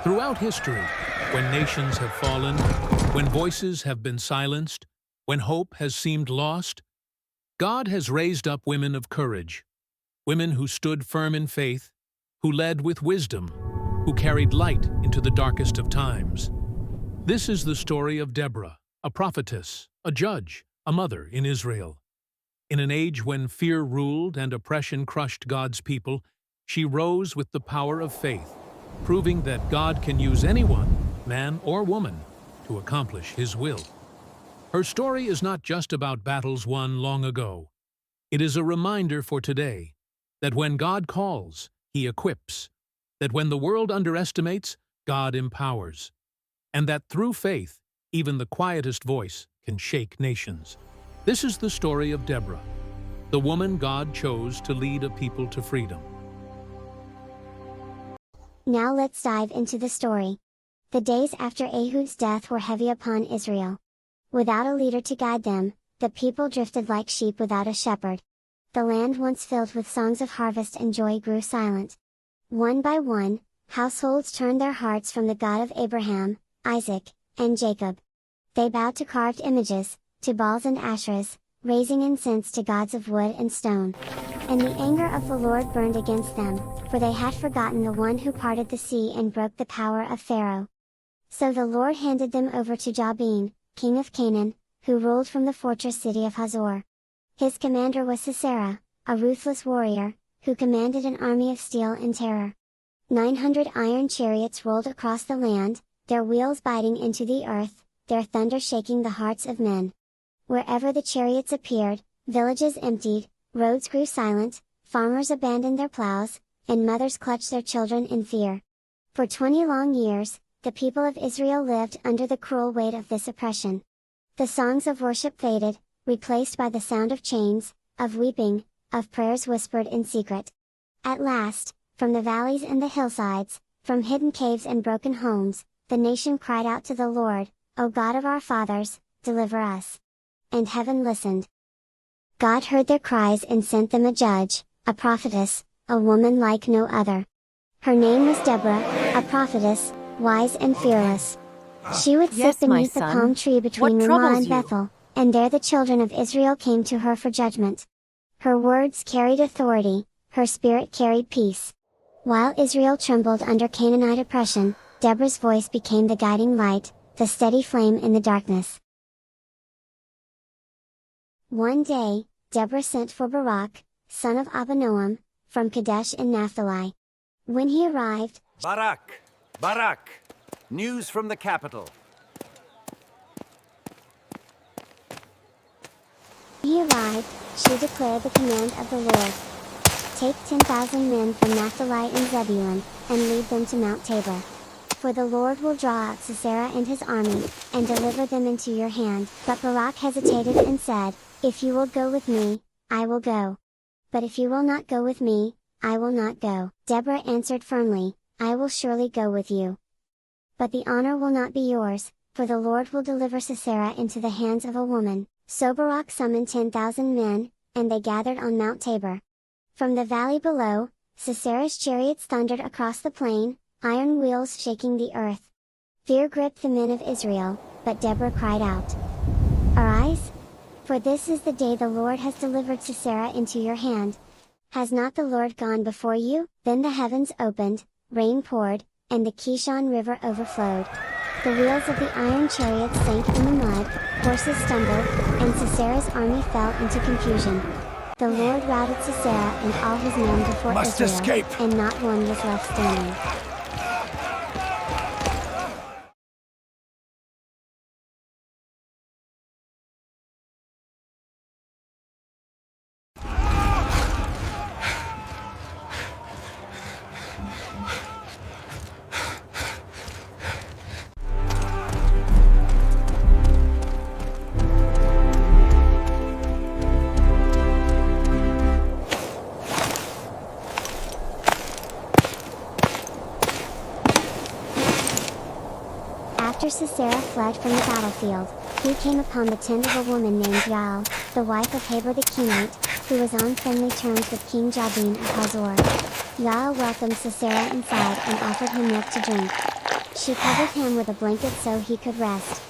Throughout history, when nations have fallen, when voices have been silenced, when hope has seemed lost, God has raised up women of courage, women who stood firm in faith, who led with wisdom, who carried light into the darkest of times. This is the story of Deborah, a prophetess, a judge, a mother in Israel. In an age when fear ruled and oppression crushed God's people, she rose with the power of faith, proving that God can use anyone, man or woman, to accomplish His will. Her story is not just about battles won long ago. It is a reminder for today that when God calls, He equips, that when the world underestimates, God empowers, and that through faith, even the quietest voice can shake nations. This is the story of Deborah, the woman God chose to lead a people to freedom. Now let's dive into the story. The days after Ehud's death were heavy upon Israel. Without a leader to guide them, the people drifted like sheep without a shepherd. The land once filled with songs of harvest and joy grew silent. One by one, households turned their hearts from the God of Abraham, Isaac, and Jacob. They bowed to carved images, to Baals and Asherahs, raising incense to gods of wood and stone. And the anger of the Lord burned against them, for they had forgotten the one who parted the sea and broke the power of Pharaoh. So the Lord handed them over to Jabin, king of Canaan, who ruled from the fortress city of Hazor. His commander was Sisera, a ruthless warrior, who commanded an army of steel and terror. 900 iron chariots rolled across the land, their wheels biting into the earth, their thunder shaking the hearts of men. Wherever the chariots appeared, villages emptied, roads grew silent, farmers abandoned their plows, and mothers clutched their children in fear. For 20 long years, the people of Israel lived under the cruel weight of this oppression. The songs of worship faded, replaced by the sound of chains, of weeping, of prayers whispered in secret. At last, from the valleys and the hillsides, from hidden caves and broken homes, the nation cried out to the Lord, "O God of our fathers, deliver us." And heaven listened. God heard their cries and sent them a judge, a prophetess, a woman like no other. Her name was Deborah, a prophetess, wise and fearless. She would sit beneath the palm tree between Ramah and Bethel, and there the children of Israel came to her for judgment. Her words carried authority, her spirit carried peace. While Israel trembled under Canaanite oppression, Deborah's voice became the guiding light, the steady flame in the darkness. One day, Deborah sent for Barak, son of Abinoam, from Kadesh in Naphtali. When he arrived, Barak! News from the capital. she declared the command of the Lord. Take 10,000 men from Naphtali and Zebulun, and lead them to Mount Tabor. For the Lord will draw out Sisera and his army, and deliver them into your hand. But Barak hesitated and said, "If you will go with me, I will go. But if you will not go with me, I will not go." Deborah answered firmly, "I will surely go with you. But the honor will not be yours, for the Lord will deliver Sisera into the hands of a woman." So Barak summoned 10,000 men, and they gathered on Mount Tabor. From the valley below, Sisera's chariots thundered across the plain, iron wheels shaking the earth. Fear gripped the men of Israel, but Deborah cried out, "Arise! For this is the day the Lord has delivered Sisera into your hand. Has not the Lord gone before you?" Then the heavens opened, rain poured, and the Kishon River overflowed. The wheels of the iron chariots sank in the mud, horses stumbled, and Sisera's army fell into confusion. The Lord routed Sisera and all his men before Israel, escape. And not one was left standing. After Sisera fled from the battlefield, he came upon the tent of a woman named Yael, the wife of Haber the Kenite, who was on friendly terms with King Jabin of Hazor. Yael welcomed Sisera inside and offered him milk to drink. She covered him with a blanket so he could rest.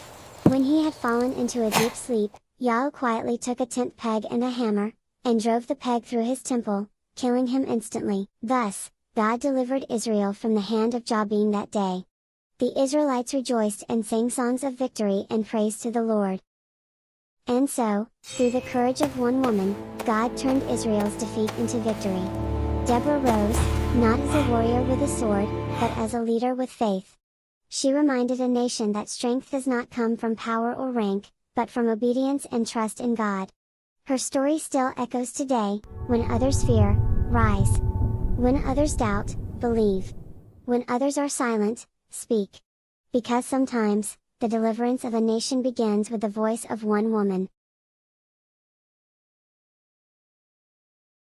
When he had fallen into a deep sleep, Yael quietly took a tent peg and a hammer, and drove the peg through his temple, killing him instantly. Thus, God delivered Israel from the hand of Jabin that day. The Israelites rejoiced and sang songs of victory and praise to the Lord. And so, through the courage of one woman, God turned Israel's defeat into victory. Deborah rose, not as a warrior with a sword, but as a leader with faith. She reminded a nation that strength does not come from power or rank, but from obedience and trust in God. Her story still echoes today: when others fear, rise. When others doubt, believe. When others are silent, speak. Because sometimes, the deliverance of a nation begins with the voice of one woman.